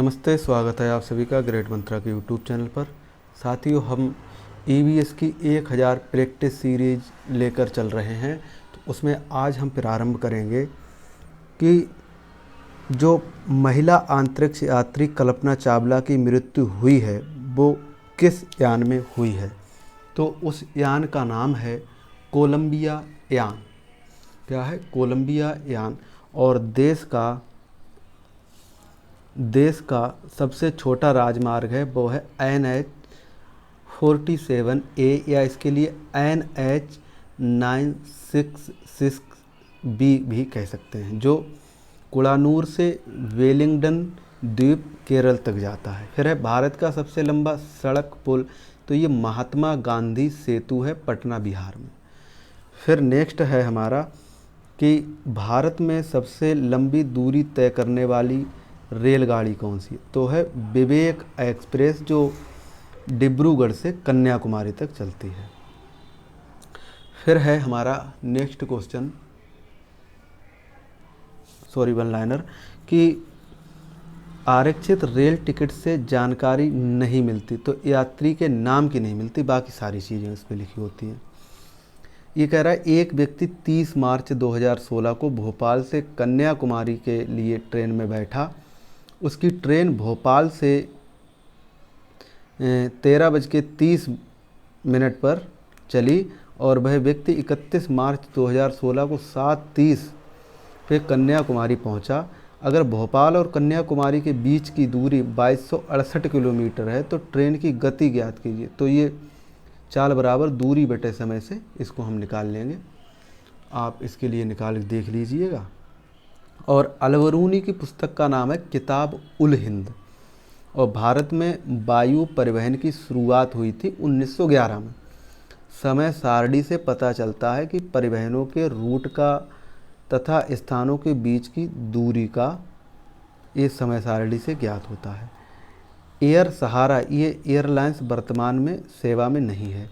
नमस्ते, स्वागत है आप सभी का ग्रेट मंत्रा के यूट्यूब चैनल पर। साथियों, हम ईवीएस की 1000 प्रैक्टिस सीरीज लेकर चल रहे हैं। तो उसमें आज हम प्रारंभ करेंगे कि जो महिला अंतरिक्ष यात्री कल्पना चावला की मृत्यु हुई है वो किस यान में हुई है। तो उस यान का नाम है कोलंबिया यान। क्या है? कोलंबिया यान। और देश का सबसे छोटा राजमार्ग है वो है NH-47A, या इसके लिए NH-966B भी कह सकते हैं, जो कुड़ानूर से वेलिंगडन द्वीप केरल तक जाता है। फिर है भारत का सबसे लंबा सड़क पुल, तो ये महात्मा गांधी सेतु है पटना बिहार में। फिर नेक्स्ट है हमारा कि भारत में सबसे लंबी दूरी तय करने वाली रेलगाड़ी कौन सी है। तो है विवेक एक्सप्रेस, जो डिब्रूगढ़ से कन्याकुमारी तक चलती है। फिर है हमारा नेक्स्ट क्वेश्चन, वन लाइनर, कि आरक्षित रेल टिकट से जानकारी नहीं मिलती, तो यात्री के नाम की नहीं मिलती, बाकी सारी चीज़ें उस पर लिखी होती हैं। ये कह रहा है एक व्यक्ति 30 मार्च 2016 को भोपाल से कन्याकुमारी के लिए ट्रेन में बैठा। उसकी ट्रेन भोपाल से 13:30 पर चली और वह व्यक्ति 31 मार्च 2016 को 7:30 पे कन्याकुमारी पहुंचा। अगर भोपाल और कन्याकुमारी के बीच की दूरी 2268 किलोमीटर है तो ट्रेन की गति ज्ञात कीजिए। तो ये चाल बराबर दूरी बटे समय से इसको हम निकाल लेंगे। आप इसके लिए निकाल देख लीजिएगा। और अलबरूनी की पुस्तक का नाम है किताब उल हिंद। और भारत में वायु परिवहन की शुरुआत हुई थी 1911 में। समय सारणी से पता चलता है कि परिवहनों के रूट का तथा स्थानों के बीच की दूरी का ये समय सारणी से ज्ञात होता है। एयर सहारा ये एयरलाइंस वर्तमान में सेवा में नहीं है।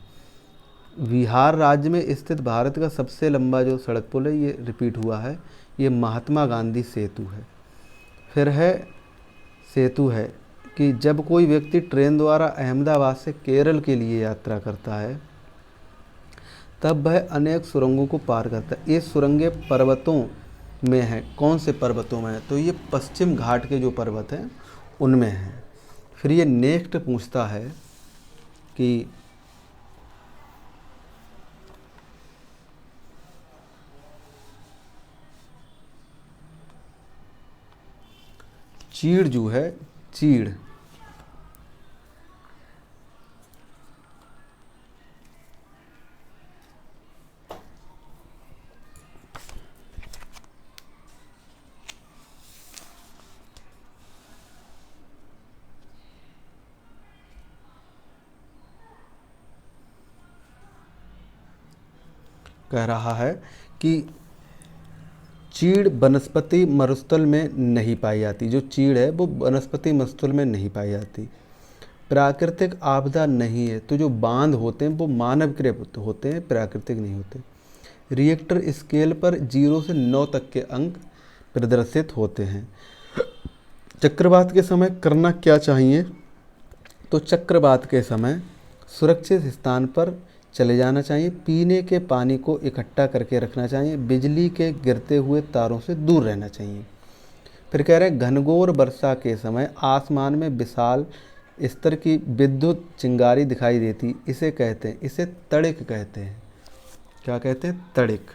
बिहार राज्य में स्थित भारत का सबसे लंबा जो सड़क पुल है ये रिपीट हुआ है, ये महात्मा गांधी सेतु है। फिर सेतु है कि जब कोई व्यक्ति ट्रेन द्वारा अहमदाबाद से केरल के लिए यात्रा करता है तब वह अनेक सुरंगों को पार करता है। ये सुरंगें पर्वतों में हैं। कौन से पर्वतों में है? तो ये पश्चिम घाट के जो पर्वत हैं उनमें हैं। फिर ये नेक्स्ट पूछता है कि चीड़ जो है, चीड़ कह रहा है कि चीड़ वनस्पति मरुस्थल में नहीं पाई जाती। जो चीड़ है वो वनस्पति मरुस्थल में नहीं पाई जाती। प्राकृतिक आपदा नहीं है। तो जो बांध होते हैं वो मानवकृत होते हैं, प्राकृतिक नहीं होते। रिएक्टर स्केल पर 0 से 9 तक के अंक प्रदर्शित होते हैं। चक्रवात के समय करना क्या चाहिए? तो चक्रवात के समय सुरक्षित स्थान पर चले जाना चाहिए। पीने के पानी को इकट्ठा करके रखना चाहिए। बिजली के गिरते हुए तारों से दूर रहना चाहिए। फिर कह रहे हैं घनघोर वर्षा के समय आसमान में विशाल स्तर की विद्युत चिंगारी दिखाई देती, इसे कहते हैं, इसे तड़िक कहते हैं। क्या कहते हैं? तड़िक।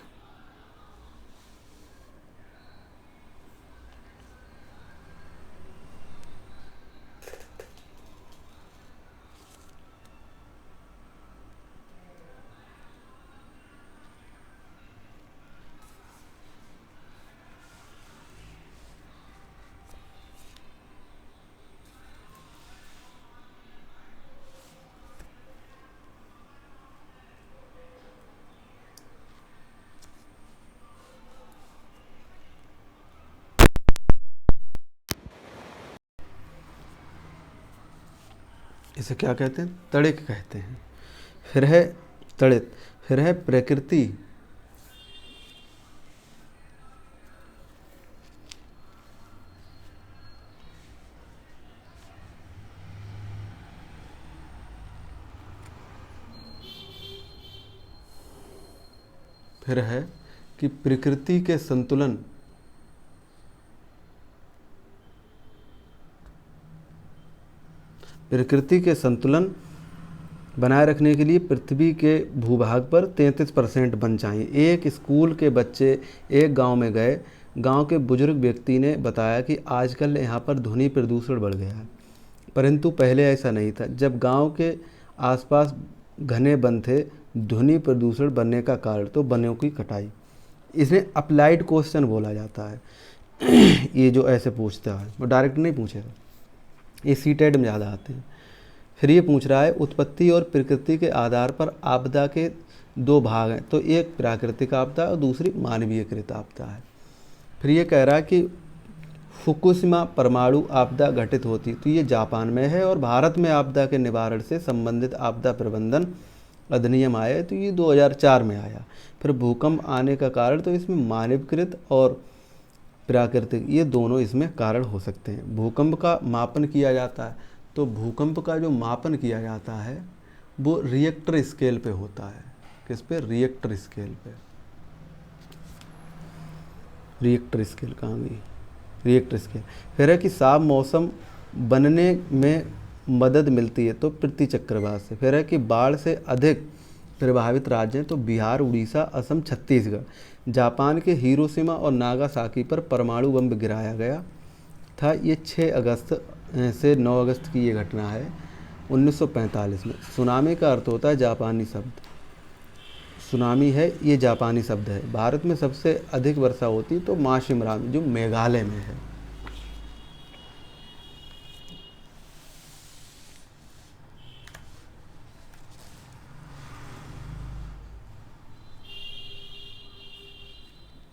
इसे क्या कहते हैं? तड़िक कहते हैं। फिर है तड़ित। फिर है प्रकृति। फिर है कि प्रकृति के संतुलन बनाए रखने के लिए पृथ्वी के भूभाग पर 33% वन चाहिए। एक स्कूल के बच्चे एक गांव में गए। गांव के बुजुर्ग व्यक्ति ने बताया कि आजकल यहाँ पर ध्वनि प्रदूषण बढ़ गया है, परंतु पहले ऐसा नहीं था। जब गांव के आसपास घने वन थे, ध्वनि प्रदूषण बढ़ने का कारण तो वनों की कटाई। इसे अप्लाइड क्वेश्चन बोला जाता है। ये जो ऐसे पूछता है वो डायरेक्ट नहीं पूछेगा, ये सीटेट में ज़्यादा आते हैं। फिर ये पूछ रहा है उत्पत्ति और प्रकृति के आधार पर आपदा के दो भाग हैं, तो एक प्राकृतिक आपदा और दूसरी मानवीयकृत आपदा है। फिर ये कह रहा है कि फुकुशिमा परमाणु आपदा घटित होती, तो ये जापान में है। और भारत में आपदा के निवारण से संबंधित आपदा प्रबंधन अधिनियम आया, तो ये 2004 में आया। फिर भूकंप आने का कारण, तो इसमें मानवकृत और प्राकृतिक ये दोनों इसमें कारण हो सकते हैं। भूकंप का मापन किया जाता है, तो भूकंप का जो मापन किया जाता है वो रिएक्टर स्केल पे होता है। किस पे? रिएक्टर स्केल पे। रिएक्टर स्केल कहाँ गई? Richter scale. फिर है कि साफ मौसम बनने में मदद मिलती है, तो पृथ्वी चक्रवात से। फिर है कि बाढ़ से अधिक प्रभावित राज्य हैं, तो बिहार, उड़ीसा, असम, छत्तीसगढ़। जापान के हिरोशिमा और नागासाकी पर परमाणु बम गिराया गया था। ये 6 अगस्त से 9 अगस्त की ये घटना है 1945 में। सुनामी का अर्थ होता है जापानी शब्द, सुनामी है ये जापानी शब्द है। भारत में सबसे अधिक वर्षा होती तो माशिमराम जो मेघालय में है।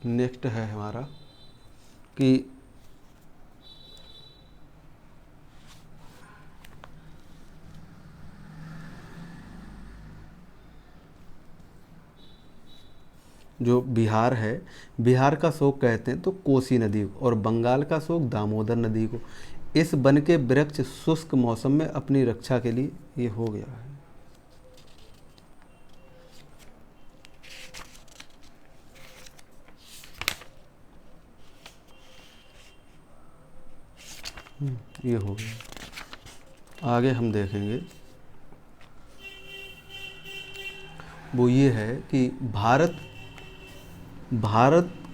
नेक्स्ट है हमारा कि जो बिहार है, बिहार का शोक कहते हैं तो कोसी नदी को, और बंगाल का शोक दामोदर नदी को। इस वन के वृक्ष शुष्क मौसम में अपनी रक्षा के लिए ये हो गया है। ये हो गया। आगे हम देखेंगे वो ये है कि भारत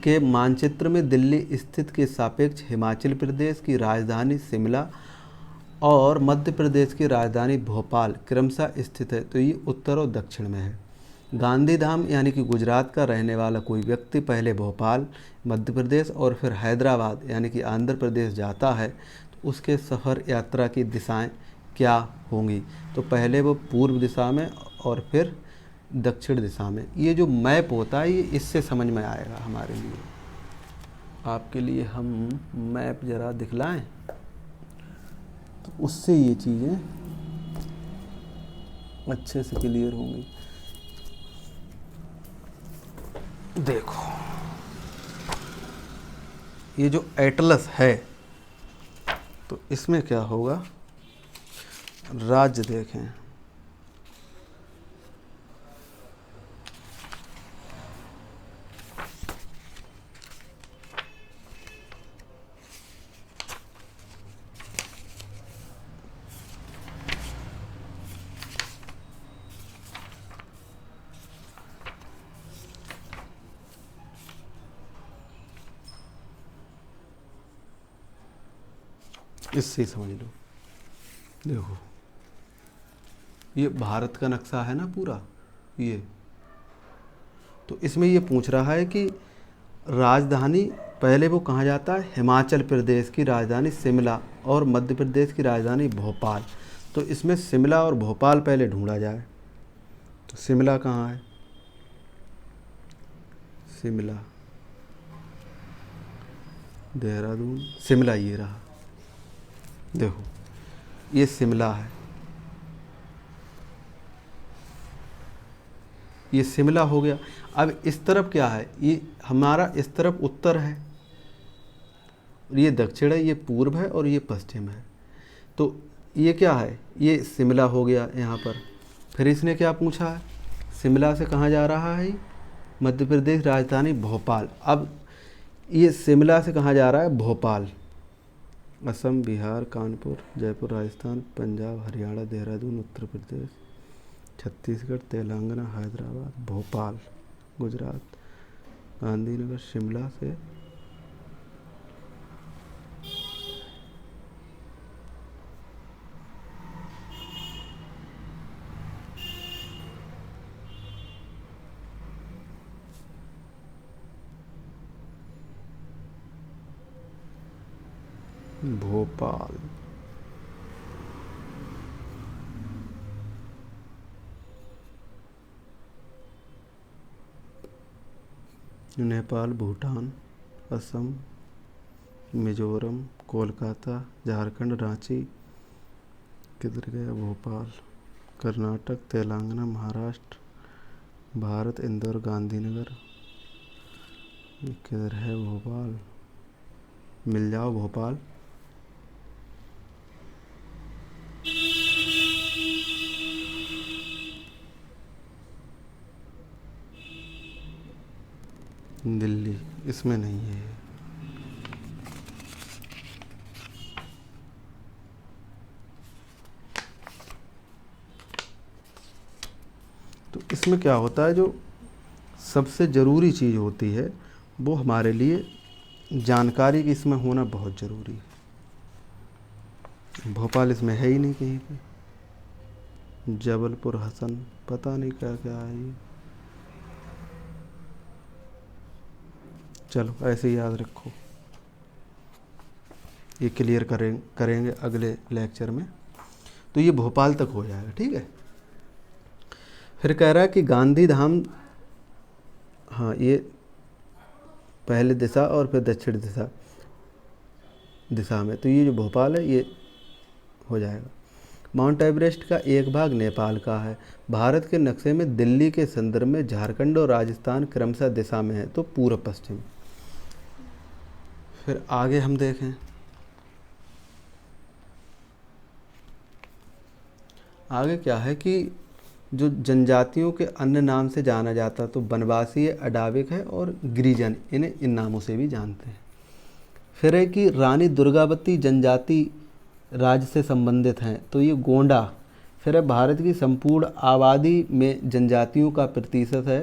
के मानचित्र में दिल्ली स्थित के सापेक्ष हिमाचल प्रदेश की राजधानी शिमला और मध्य प्रदेश की राजधानी भोपाल क्रमशः स्थित है, तो ये उत्तर और दक्षिण में है। गांधीधाम यानी कि गुजरात का रहने वाला कोई व्यक्ति पहले भोपाल मध्य प्रदेश और फिर हैदराबाद यानी कि आंध्र प्रदेश जाता है, तो उसके सफ़र यात्रा की दिशाएं क्या होंगी? तो पहले वो पूर्व दिशा में और फिर दक्षिण दिशा में। ये जो मैप होता है ये इससे समझ में आएगा हमारे लिए। आपके लिए हम मैप ज़रा दिखलाएं, तो उससे ये चीज़ें अच्छे से क्लियर होंगी। देखो ये जो एटलस है, तो इसमें क्या होगा, राज्य देखें। इससे समझ लो। देखो ये भारत का नक्शा है ना पूरा ये, तो इसमें ये पूछ रहा है कि राजधानी पहले वो कहाँ जाता है, हिमाचल प्रदेश की राजधानी शिमला और मध्य प्रदेश की राजधानी भोपाल। तो इसमें शिमला और भोपाल पहले ढूंढा जाए। तो शिमला कहाँ है, शिमला, देहरादून, शिमला ये रहा। देखो ये शिमला है, ये शिमला हो गया। अब इस तरफ क्या है, ये हमारा इस तरफ उत्तर है, ये दक्षिण है, ये पूर्व है और ये पश्चिम है। तो ये क्या है, ये शिमला हो गया यहाँ पर। फिर इसने क्या पूछा है, शिमला से कहाँ जा रहा है, मध्य प्रदेश राजधानी भोपाल। अब ये शिमला से कहाँ जा रहा है, भोपाल। असम, बिहार, कानपुर, जयपुर राजस्थान, पंजाब, हरियाणा, देहरादून उत्तर प्रदेश, छत्तीसगढ़, तेलंगाना, हैदराबाद, भोपाल गुजरात, गांधीनगर, शिमला से भोपाल। नेपाल, भूटान, असम, मिजोरम, कोलकाता, झारखंड, रांची, किधर गया भोपाल, कर्नाटक, तेलंगाना, महाराष्ट्र, भारत, इंदौर, गांधीनगर, ये किधर है भोपाल, मिल जाओ भोपाल। दिल्ली, इसमें नहीं है। तो इसमें क्या होता है, जो सबसे ज़रूरी चीज़ होती है वो हमारे लिए जानकारी की इसमें होना बहुत ज़रूरी है। भोपाल इसमें है ही नहीं कहीं पे। जबलपुर, हसन, पता नहीं क्या क्या है ये। चलो ऐसे ही याद रखो, ये क्लियर करेंगे अगले लेक्चर में। तो ये भोपाल तक हो जाएगा, ठीक है। फिर कह रहा है कि गांधी धाम, हाँ ये पहले दिशा और फिर दक्षिण दिशा में, तो ये जो भोपाल है ये हो जाएगा। माउंट एवरेस्ट का एक भाग नेपाल का है। भारत के नक्शे में दिल्ली के संदर्भ में झारखंड और राजस्थान क्रमशः दिशा में है, तो पूर्व पश्चिम। फिर आगे हम देखें, आगे क्या है कि जो जनजातियों के अन्य नाम से जाना जाता, तो बनवासी है, अडाविक है और गिरिजन, इन्हें इन नामों से भी जानते हैं। फिर है कि रानी दुर्गावती जनजाति राज्य से संबंधित हैं, तो ये गोंडा। फिर है भारत की संपूर्ण आबादी में जनजातियों का प्रतिशत है,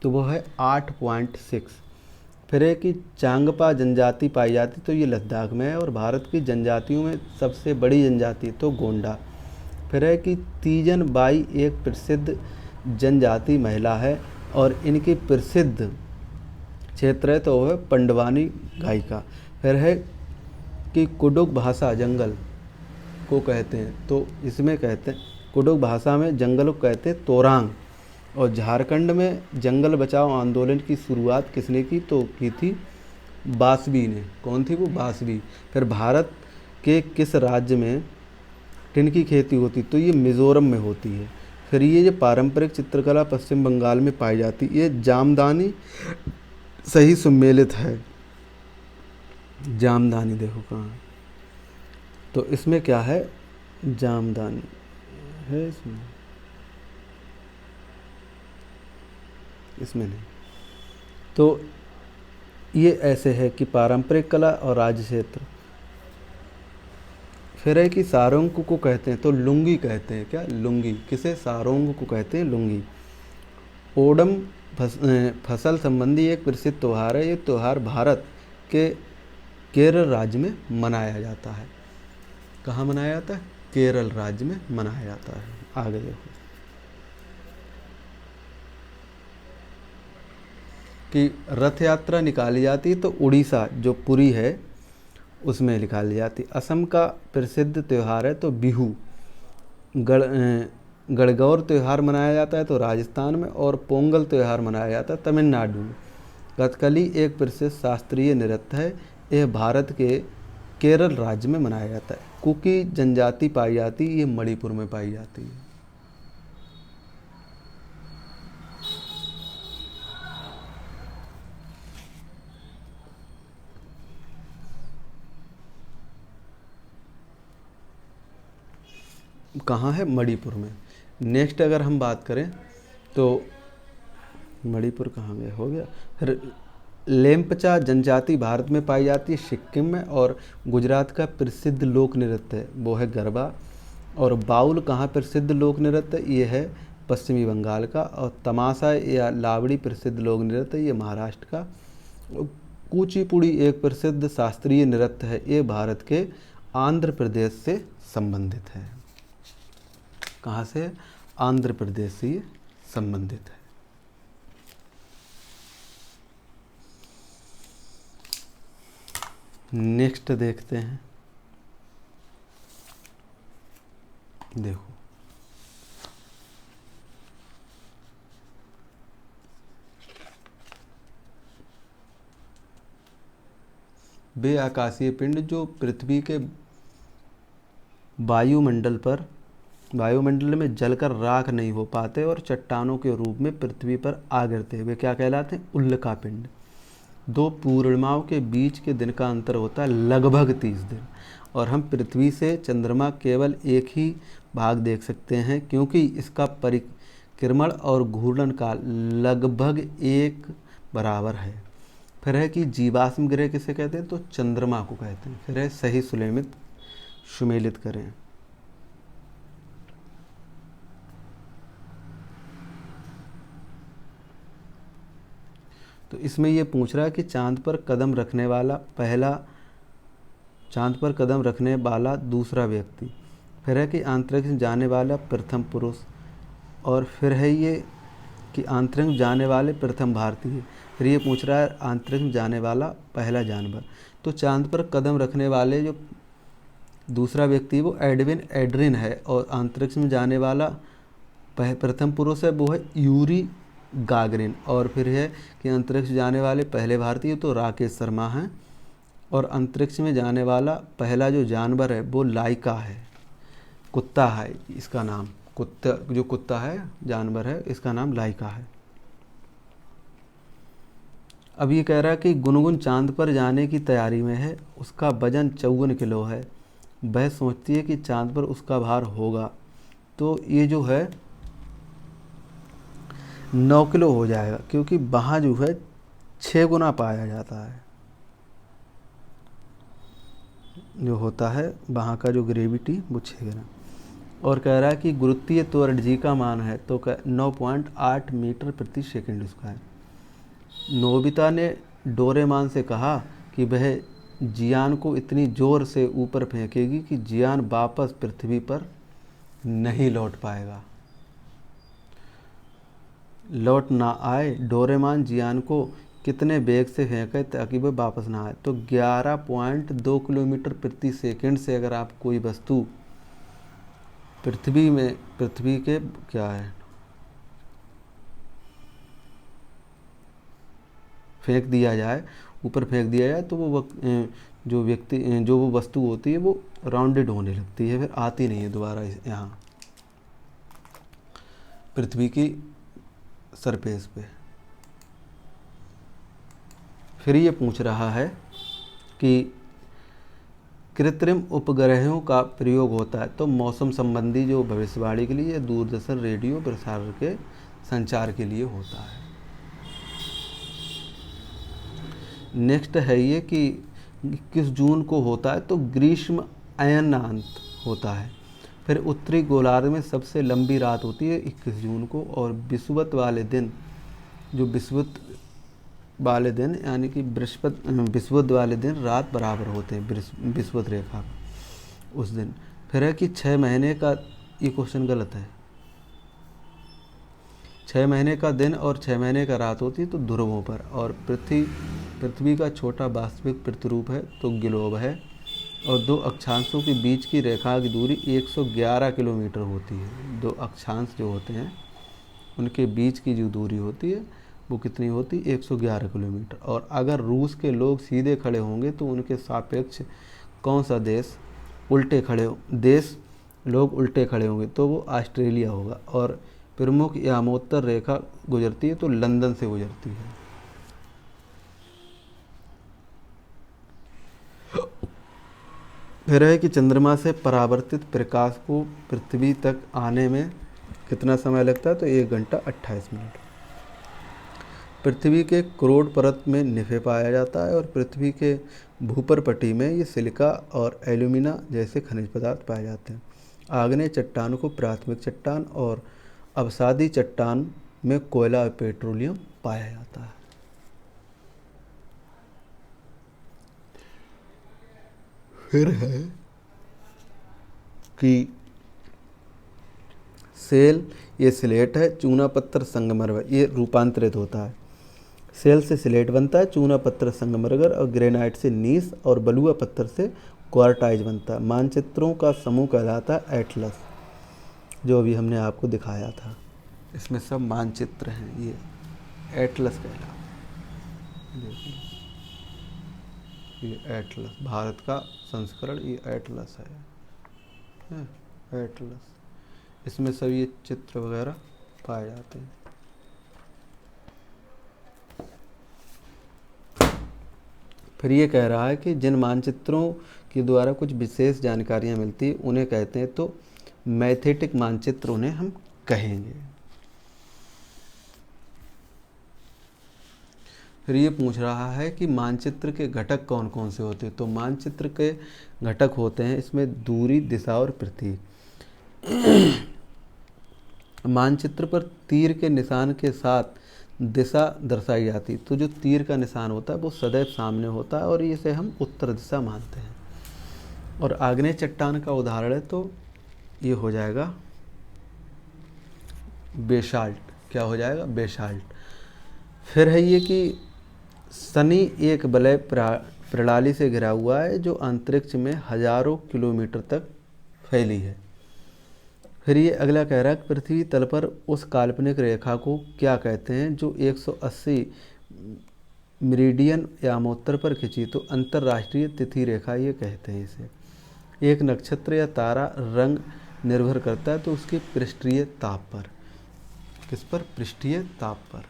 तो वो है 8.6। फिर है कि चांगपा जनजाति पाई जाती, तो ये लद्दाख में है और भारत की जनजातियों में सबसे बड़ी जनजाति तो गोंडा। फिर है कि तीजन बाई एक प्रसिद्ध जनजाति महिला है और इनकी प्रसिद्ध क्षेत्र है तो वह है पंडवानी गायिका। फिर है कि कुडुख भाषा जंगल को कहते हैं, तो इसमें कहते हैं कुडुख भाषा में जंगल को कहते हैं तोरांग। और झारखंड में जंगल बचाओ आंदोलन की शुरुआत किसने की, तो की थी बासवी ने। कौन थी वो, बासवी। फिर भारत के किस राज्य में टिन की खेती होती, तो ये मिज़ोरम में होती है। फिर ये जो पारंपरिक चित्रकला पश्चिम बंगाल में पाई जाती, ये जामदानी सही सुमेलित है। जामदानी देखो कहाँ है, तो इसमें क्या है, जामदानी है इसमें नहीं। तो ये ऐसे है कि पारंपरिक कला और राज्य क्षेत्र। फिर है कि सारंग को कहते हैं, तो लुंगी कहते हैं। क्या, लुंगी। किसे, सारोंग को कहते हैं लुंगी। ओणम फसल संबंधी एक प्रसिद्ध त्यौहार है। ये त्यौहार भारत के केरल राज्य में मनाया जाता है। कहाँ मनाया जाता है, केरल राज्य में मनाया जाता है। आगे देखो कि रथ यात्रा निकाली जाती है, तो उड़ीसा जो पुरी है उसमें निकाली जाती। असम का प्रसिद्ध त्यौहार है तो बिहू। गणगौर त्यौहार मनाया जाता है तो राजस्थान में, और पोंगल त्यौहार मनाया जाता है तमिलनाडु में। कथकली एक प्रसिद्ध शास्त्रीय नृत्य है, यह भारत के केरल राज्य में मनाया जाता है। कुकी जनजाति पाई जाती, ये मणिपुर में पाई जाती है। कहाँ है, मणिपुर में। नेक्स्ट अगर हम बात करें तो मणिपुर कहाँ में हो गया। फिर लेम्पचा जनजाति भारत में पाई जाती है, सिक्किम में, और गुजरात का प्रसिद्ध लोक नृत्य है वो है गरबा। और बाउल कहाँ प्रसिद्ध लोक नृत्य, ये है पश्चिमी बंगाल का। और तमाशा या लावड़ी प्रसिद्ध लोक नृत्य, ये महाराष्ट्र का। कुचिपुड़ी एक प्रसिद्ध शास्त्रीय नृत्य है, ये भारत के आंध्र प्रदेश से संबंधित है। कहाँ से? आंध्र प्रदेश से ये संबंधित है। नेक्स्ट देखते हैं। देखो, वे आकाशीय पिंड जो पृथ्वी के वायुमंडल में जलकर राख नहीं हो पाते और चट्टानों के रूप में पृथ्वी पर आ गिरते, वे क्या कहलाते हैं? उल्का पिंड। दो पूर्णिमाओं के बीच के दिन का अंतर होता है लगभग 30 दिन, और हम पृथ्वी से चंद्रमा केवल एक ही भाग देख सकते हैं क्योंकि इसका परिक्रमण और घूर्णन काल लगभग एक बराबर है। फिर है कि जीवाश्म ग्रह किसे कहते हैं? तो चंद्रमा को कहते हैं। फिर है सही सुमेलित करें। तो इसमें ये पूछ रहा है कि चांद पर कदम रखने वाला दूसरा व्यक्ति। फिर है कि अंतरिक्ष में जाने वाला प्रथम पुरुष। और फिर है ये कि अंतरिक्ष में जाने वाले प्रथम भारतीय। फिर ये पूछ रहा है अंतरिक्ष में जाने वाला पहला जानवर। तो चांद पर कदम रखने वाले जो दूसरा व्यक्ति वो एडविन एड्रिन है, और अंतरिक्ष में जाने वाला प्रथम पुरुष है वो है यूरी गागरिन। और फिर है कि अंतरिक्ष जाने वाले पहले भारतीय तो राकेश शर्मा हैं। और अंतरिक्ष में जाने वाला पहला जो जानवर है वो लाइका है, कुत्ता है। इसका नाम कुत्ता है जानवर है, इसका नाम लाइका है। अब ये कह रहा है कि गुनगुन चांद पर जाने की तैयारी में है, उसका वजन 54 किलो है। वह सोचती है कि चांद पर उसका भार होगा तो ये जो है 9 किलो हो जाएगा, क्योंकि वहाँ जो है 6 गुना पाया जाता है, जो होता है वहाँ का जो ग्रेविटी वो 6 गुना। और कह रहा है कि गुरुत्वीय त्वरण जी का मान है तो 9.8 मीटर प्रति सेकंड उसका है। नोबिता ने डोरेमोन से कहा कि वह जियान को इतनी जोर से ऊपर फेंकेगी कि जियान वापस पृथ्वी पर नहीं लौट पाएगा, लौट ना आए। डोरेमोन जियान को कितने वेग से फेंके ताकि वह वापस ना आए? तो 11.2 किलोमीटर प्रति सेकंड से अगर आप कोई वस्तु पृथ्वी के क्या है फेंक दिया जाए, ऊपर फेंक दिया जाए, तो वो जो वो वस्तु होती है वो राउंडेड होने लगती है, फिर आती नहीं है दोबारा यहाँ पृथ्वी की सरफेस पे। फिर ये पूछ रहा है कि कृत्रिम उपग्रहों का प्रयोग होता है तो मौसम संबंधी जो भविष्यवाणी के लिए, दूरदर्शन रेडियो प्रसारण के संचार के लिए होता है। नेक्स्ट है ये कि 21 जून को होता है तो ग्रीष्म अयनांत होता है। फिर उत्तरी गोलार्ध में सबसे लंबी रात होती है 21 जून को, और विषुवत वाले दिन यानी कि विषुवत वाले दिन रात बराबर होते हैं विषुवत रेखा उस दिन। फिर है कि 6 महीने का, ये क्वेश्चन गलत है, 6 महीने का दिन और 6 महीने का रात होती है तो ध्रुवों पर। और पृथ्वी का छोटा वास्तविक प्रतिरूप है तो ग्लोब है। और दो अक्षांशों के बीच की रेखा की दूरी 111 किलोमीटर होती है। दो अक्षांश जो होते हैं उनके बीच की जो दूरी होती है वो कितनी होती है? 111 किलोमीटर। और अगर रूस के लोग सीधे खड़े होंगे तो उनके सापेक्ष कौन सा लोग उल्टे खड़े होंगे? तो वो ऑस्ट्रेलिया होगा। और प्रमुख यामोत्तर रेखा गुजरती है तो लंदन से गुजरती है। फिर है कि चंद्रमा से परावर्तित प्रकाश को पृथ्वी तक आने में कितना समय लगता है? तो 1 घंटा 28 मिनट। पृथ्वी के करोड़ परत में निफे पाया जाता है और पृथ्वी के भूपर पट्टी में ये सिलिका और एल्यूमिना जैसे खनिज पदार्थ पाए जाते हैं। आग्नेय चट्टानों को प्राथमिक चट्टान और अवसादी चट्टान में कोयला और पेट्रोलियम पाया जाता है। फिर है कि सेल, ये स्लेट है, चूना पत्थर संगमरमर, ये रूपांतरित होता है। सेल से स्लेट बनता है, चूना पत्थर संगमरमर और ग्रेनाइट से नीस और बलुआ पत्थर से क्वार्टाइज बनता है। मानचित्रों का समूह कहलाता है एटलस, जो अभी हमने आपको दिखाया था। इसमें सब मानचित्र हैं, ये एटलस कहलाता है। ये एटलस, भारत का संस्करण ये एटलस है, एटलस। इसमें सब ये चित्र वगैरह पाए जाते हैं। फिर ये कह रहा है कि जिन मानचित्रों के द्वारा कुछ विशेष जानकारियाँ मिलती हैं उन्हें कहते हैं, तो मैथेटिक मानचित्र उन्हें हम कहेंगे। फिर ये पूछ रहा है कि मानचित्र के घटक कौन कौन से होते हैं। तो मानचित्र के घटक होते हैं, इसमें दूरी, दिशा और प्रतीक। मानचित्र पर तीर के निशान के साथ दिशा दर्शाई जाती, तो जो तीर का निशान होता है वो सदैव सामने होता है और इसे हम उत्तर दिशा मानते हैं। और आग्नेय चट्टान का उदाहरण है तो ये हो जाएगा बेसाल्ट। क्या हो जाएगा? बेसाल्ट। फिर है ये कि शनि एक वलय प्रणाली से घिरा हुआ है जो अंतरिक्ष में हजारों किलोमीटर तक फैली है। फिर ये अगला कह रहा है कि पृथ्वी तल पर उस काल्पनिक रेखा को क्या कहते हैं जो 180 मेरिडियन यामोत्तर पर खिंची, तो अंतर्राष्ट्रीय तिथि रेखा ये कहते हैं इसे। एक नक्षत्र या तारा रंग निर्भर करता है तो उसके पृष्ठीय ताप पर। किस पर? पृष्ठीय ताप पर।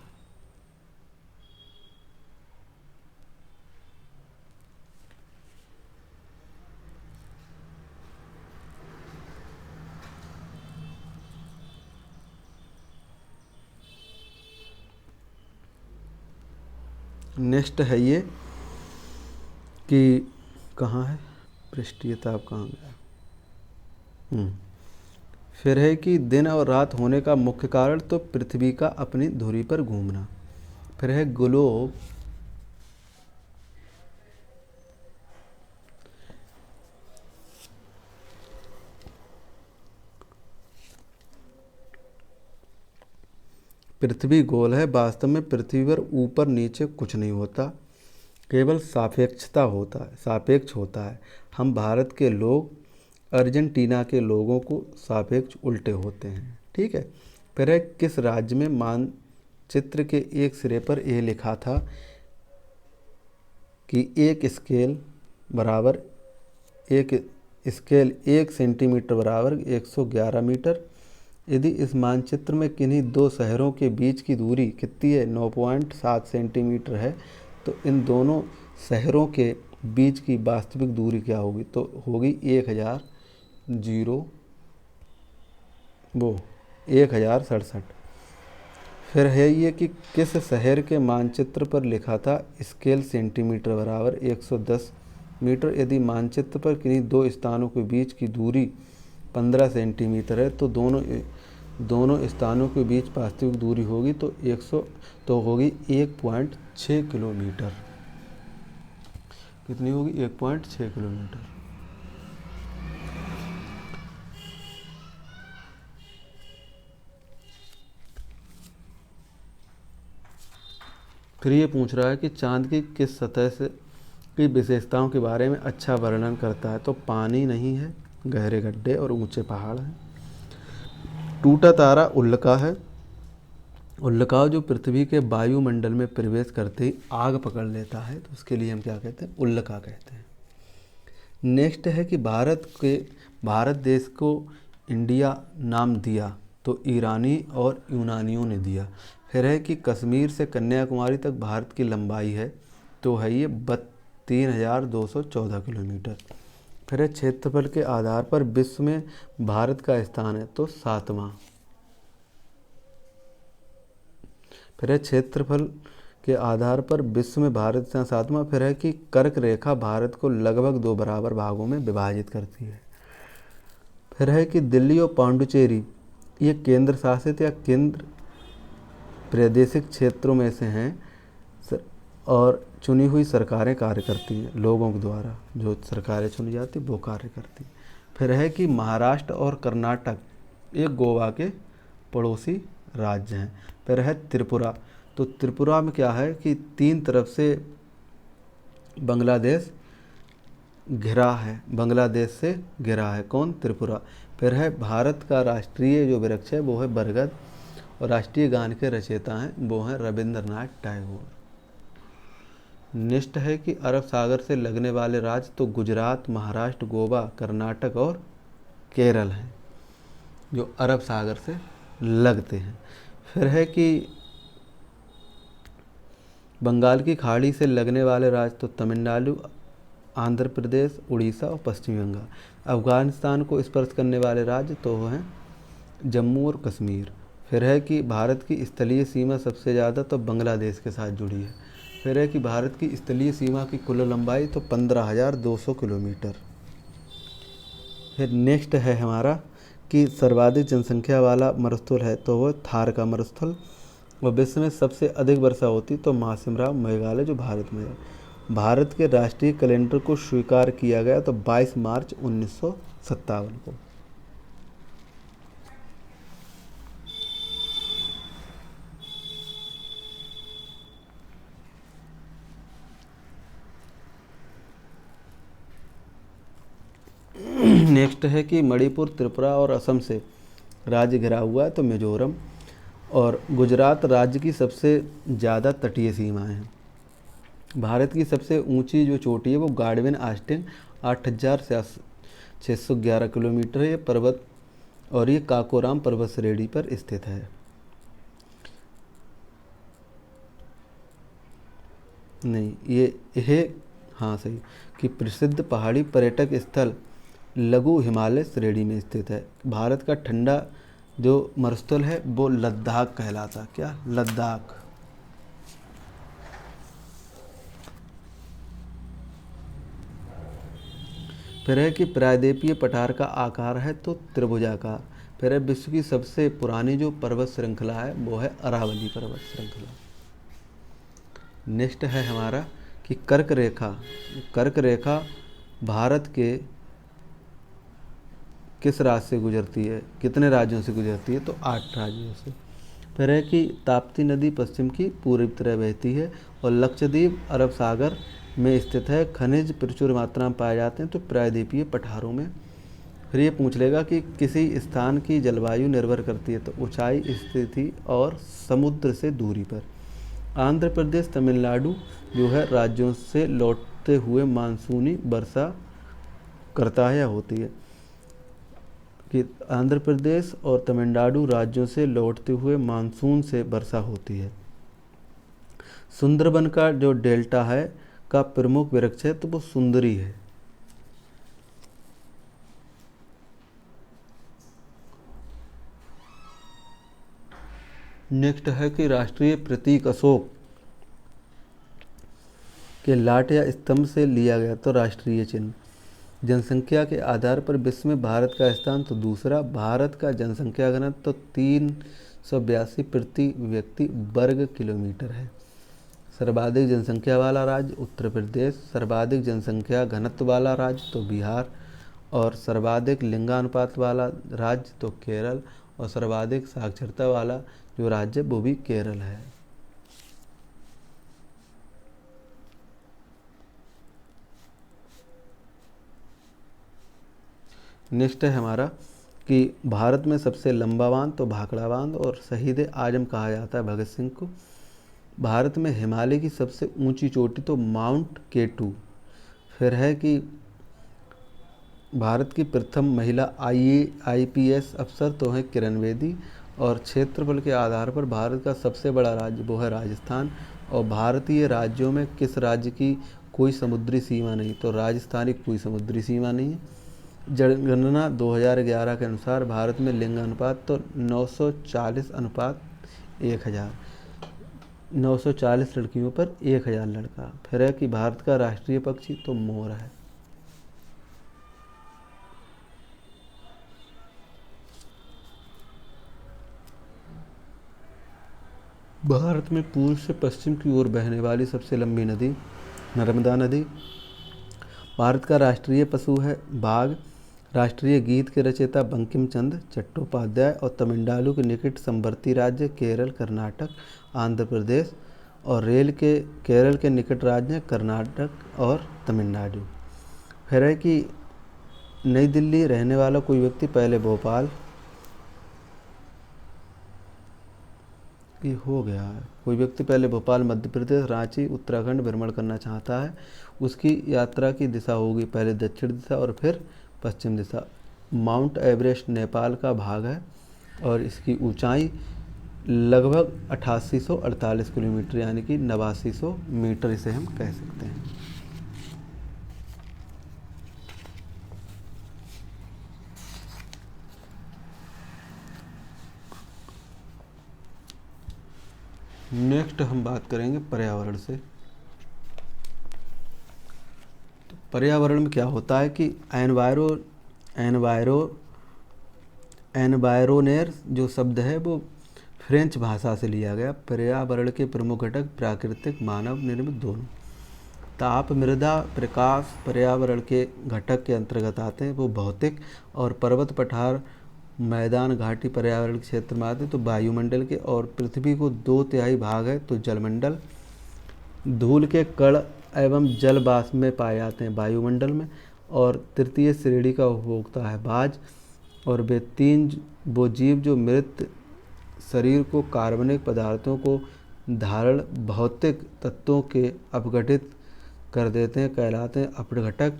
नेक्स्ट है ये कि कहाँ है पृष्ठीय ताप, कहाँ गया? फिर है कि दिन और रात होने का मुख्य कारण, तो पृथ्वी का अपनी धुरी पर घूमना। फिर है ग्लोब। पृथ्वी गोल है, वास्तव में पृथ्वी पर ऊपर नीचे कुछ नहीं होता, केवल सापेक्ष होता है। हम भारत के लोग अर्जेंटीना के लोगों को सापेक्ष उल्टे होते हैं। ठीक है। फिर है किस राज्य में मानचित्र के एक सिरे पर यह लिखा था कि एक स्केल 1 सेंटीमीटर बराबर 111 मीटर। यदि इस मानचित्र में किन्हीं दो शहरों के बीच की दूरी कितनी है? 9.7 सेंटीमीटर है, तो इन दोनों शहरों के बीच की वास्तविक दूरी क्या होगी? तो होगी 1067। फिर है ये कि किस शहर के मानचित्र पर लिखा था स्केल सेंटीमीटर बराबर 110 मीटर। यदि मानचित्र पर किन्हीं दो स्थानों के बीच की दूरी 15 सेंटीमीटर है, तो दोनों स्थानों के बीच वास्तविक दूरी होगी तो होगी 1.6 किलोमीटर। कितनी होगी? 1.6 किलोमीटर। फिर ये पूछ रहा है कि चांद की किस सतह से की विशेषताओं के बारे में अच्छा वर्णन करता है। तो पानी नहीं है, गहरे गड्ढे और ऊंचे पहाड़ हैं। टूटा तारा उल्का है। उल्का जो पृथ्वी के वायुमंडल में प्रवेश करते ही आग पकड़ लेता है, तो उसके लिए हम क्या कहते हैं? उल्का कहते हैं। नेक्स्ट है कि भारत देश को इंडिया नाम दिया तो ईरानी और यूनानियों ने दिया। फिर है कि कश्मीर से कन्याकुमारी तक भारत की लंबाई है, तो है ये 3214 किलोमीटर। फिर है क्षेत्रफल के आधार पर विश्व में भारत का स्थान है, तो 7वां। फिर है क्षेत्रफल के आधार पर विश्व में भारत से 7वां। फिर है कि कर्क रेखा भारत को लगभग 2 बराबर भागों में विभाजित करती है। फिर है कि दिल्ली और पांडुचेरी ये केंद्र शासित या केंद्र प्रादेशिक क्षेत्रों में से हैं और चुनी हुई सरकारें कार्य करती हैं, लोगों के द्वारा जो सरकारें चुनी जाती वो कार्य करती हैं। फिर है कि महाराष्ट्र और कर्नाटक ये गोवा के पड़ोसी राज्य हैं। फिर है त्रिपुरा, तो त्रिपुरा में क्या है कि 3 तरफ से बांग्लादेश घिरा है, बांग्लादेश से घिरा है। कौन? त्रिपुरा। फिर है भारत का राष्ट्रीय जो वृक्ष है वो है बरगद और राष्ट्रीय गान के रचयिता हैं वो हैं रविंद्रनाथ टैगोर। नेक्स्ट है कि अरब सागर से लगने वाले राज्य तो गुजरात, महाराष्ट्र, गोवा, कर्नाटक और केरल हैं जो अरब सागर से लगते हैं। फिर है कि बंगाल की खाड़ी से लगने वाले राज्य तो तमिलनाडु, आंध्र प्रदेश, उड़ीसा और पश्चिमी बंगाल। अफगानिस्तान को स्पर्श करने वाले राज्य तो हैं जम्मू और कश्मीर। फिर है कि भारत की स्थलीय सीमा सबसे ज़्यादा तो बांग्लादेश के साथ जुड़ी है। फिर है कि भारत की स्थलीय सीमा की कुल लंबाई तो 15,200 किलोमीटर। फिर नेक्स्ट है हमारा कि सर्वाधिक जनसंख्या वाला मरुस्थल है तो वो थार का मरुस्थल। और विश्व में सबसे अधिक वर्षा होती तो मासिमराम मेघालय जो भारत में है। भारत के राष्ट्रीय कैलेंडर को स्वीकार किया गया तो 22 मार्च 1957 को। नेक्स्ट है कि मणिपुर, त्रिपुरा और असम से राज्य घिरा हुआ है तो मिजोरम। और गुजरात राज्य की सबसे ज़्यादा तटीय सीमाएं हैं। भारत की सबसे ऊंची जो चोटी है वो गाडविन आस्टिन 8,611 किलोमीटर है ये पर्वत, और ये काकोराम पर्वत श्रेणी पर स्थित है। नहीं, ये हाँ सही कि प्रसिद्ध पहाड़ी पर्यटक स्थल लघु हिमालय श्रेणी में स्थित है। भारत का ठंडा जो मरुस्थल है वो लद्दाख कहलाता। क्या? लद्दाख। फिर है कि प्रायद्वीपीय पठार का आकार है तो त्रिभुजाकार। फिर है विश्व की सबसे पुरानी जो पर्वत श्रृंखला है वो है अरावली पर्वत श्रृंखला। नेक्स्ट है हमारा कि कर्क रेखा। कर्क रेखा भारत के किस राज्य से गुजरती है, कितने राज्यों से गुजरती है तो 8 राज्यों से। फिर है कि ताप्ती नदी पश्चिम की पूर्वी तरफ बहती है और लक्षद्वीप अरब सागर में स्थित है। खनिज प्रचुर मात्रा में पाए जाते हैं तो प्रायद्वीपीय पठारों में। फिर ये पूछ लेगा कि किसी स्थान की जलवायु निर्भर करती है तो ऊंचाई, स्थिति और समुद्र से दूरी पर। आंध्र प्रदेश, तमिलनाडु जो है राज्यों से लौटते हुए मानसूनी वर्षा करता है या होती है कि आंध्र प्रदेश और तमिलनाडु राज्यों से लौटते हुए मानसून से वर्षा होती है। सुंदरबन का जो डेल्टा है का प्रमुख वृक्ष है तो वो सुंदरी है। नेक्स्ट है कि राष्ट्रीय प्रतीक अशोक के लाट या स्तंभ से लिया गया तो राष्ट्रीय चिन्ह। जनसंख्या के आधार पर विश्व में भारत का स्थान तो दूसरा। भारत का जनसंख्या घनत्व तो 382 प्रति व्यक्ति वर्ग किलोमीटर है। सर्वाधिक जनसंख्या वाला राज्य उत्तर प्रदेश, सर्वाधिक जनसंख्या घनत्व वाला राज्य तो बिहार, और सर्वाधिक लिंगानुपात वाला राज्य तो केरल, और सर्वाधिक साक्षरता वाला जो राज्य वो भी केरल है। नेक्स्ट है हमारा कि भारत में सबसे लंबा बांध तो भाखड़ा बांध, और शहीद आजम कहा जाता है भगत सिंह को। भारत में हिमालय की सबसे ऊंची चोटी तो माउंट केटू। फिर है कि भारत की प्रथम महिला IAS अफसर तो है किरण बेदी। और क्षेत्रफल के आधार पर भारत का सबसे बड़ा राज्य वो है राजस्थान। और भारतीय राज्यों में किस राज्य की कोई समुद्री सीमा नहीं तो राजस्थान की कोई समुद्री सीमा नहीं है। जनगणना 2011 के अनुसार भारत में लिंगानुपात तो 940 अनुपात 1000। 940 लड़कियों पर 1000 लड़का। फिर है कि भारत का राष्ट्रीय पक्षी तो मोर है। भारत में पूर्व से पश्चिम की ओर बहने वाली सबसे लंबी नदी नर्मदा नदी। भारत का राष्ट्रीय पशु है बाघ। राष्ट्रीय गीत के रचयिता बंकिम चंद्र चट्टोपाध्याय और तमिलनाडु के निकट समवर्ती राज्य केरल, कर्नाटक, आंध्र प्रदेश और केरल के निकट राज्य कर्नाटक और तमिलनाडु। फिर है कि नई दिल्ली रहने वाला कोई व्यक्ति पहले भोपाल, ये हो गया है, कोई व्यक्ति पहले भोपाल मध्य प्रदेश, रांची उत्तराखंड भ्रमण करना चाहता है। उसकी यात्रा की दिशा होगी पहले दक्षिण दिशा और फिर पश्चिम दिशा। माउंट एवरेस्ट नेपाल का भाग है और इसकी ऊंचाई लगभग 8848 किलोमीटर यानी कि 8900 मीटर इसे हम कह सकते हैं। नेक्स्ट हम बात करेंगे पर्यावरण से। तो पर्यावरण में क्या होता है कि एनवायरोनेर जो शब्द है वो फ्रेंच भाषा से लिया गया। पर्यावरण के प्रमुख घटक प्राकृतिक, मानव निर्मित दोनों। ताप, मृदा, प्रकाश पर्यावरण के घटक के अंतर्गत आते हैं। वो भौतिक और पर्वत, पठार, मैदान, घाटी पर्यावरण के क्षेत्र में आते हैं। तो वायुमंडल के और पृथ्वी को 2/3 भाग है तो जलमंडल। धूल के कण एवं जल वाष्प में पाए जाते हैं वायुमंडल में। और तृतीय श्रेणी का उपभोक्ता है बाज। और वो जीव जो मृत शरीर को कार्बनिक पदार्थों को धारण भौतिक तत्वों के अपघटित कर देते हैं कहलाते हैं अपघटक।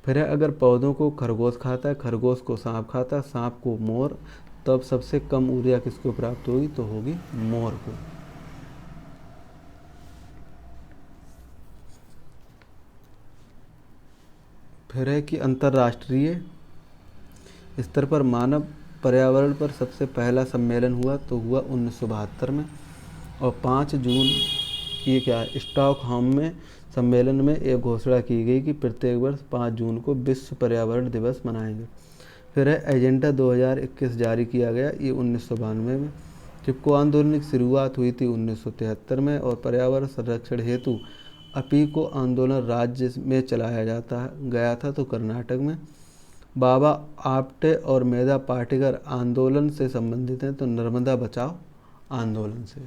फिर अगर पौधों को खरगोश खाता है, खरगोश को सांप खाता है, सांप को मोर, तब सबसे कम ऊर्जा किसको प्राप्त होगी तो होगी मोर को। फिर है कि अंतर्राष्ट्रीय स्तर पर मानव पर्यावरण पर सबसे पहला सम्मेलन हुआ तो हुआ 1972 में। और 5 जून की स्टॉकहोम में सम्मेलन में एक घोषणा की गई कि प्रत्येक वर्ष 5 जून को विश्व पर्यावरण दिवस मनाएंगे। फिर है एजेंडा 2021 जारी किया गया, ये 1992 में। चिपको आंदोलन की शुरुआत हुई थी 1973 में। और पर्यावरण संरक्षण हेतु अपीको आंदोलन राज्य में चलाया गया था तो कर्नाटक में। बाबा आप्टे और मेधा पाटेकर आंदोलन से संबंधित हैं तो नर्मदा बचाओ आंदोलन से।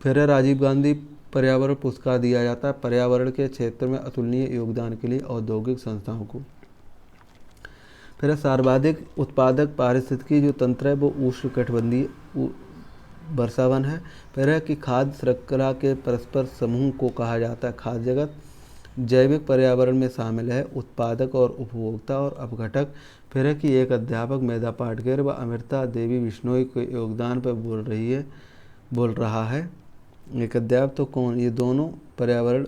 फिर राजीव गांधी पर्यावरण पुरस्कार दिया जाता है पर्यावरण के क्षेत्र में अतुलनीय योगदान के लिए औद्योगिक संस्थाओं को। फिर सर्वाधिक उत्पादक पारिस्थितिकी जो तंत्र है वो उष्णकटिबंधीय वर्षावन है। फिर है कि खाद्य श्रृंखला के परस्पर समूह को कहा जाता है खाद्य जगत। जैविक पर्यावरण में शामिल है उत्पादक और उपभोक्ता और अपघटक। फिर है कि एक अध्यापक मेधा पाटकर व अमृता देवी बिश्नोई के योगदान पर बोल रहा है। एक अध्यापक तो कौन, ये दोनों पर्यावरण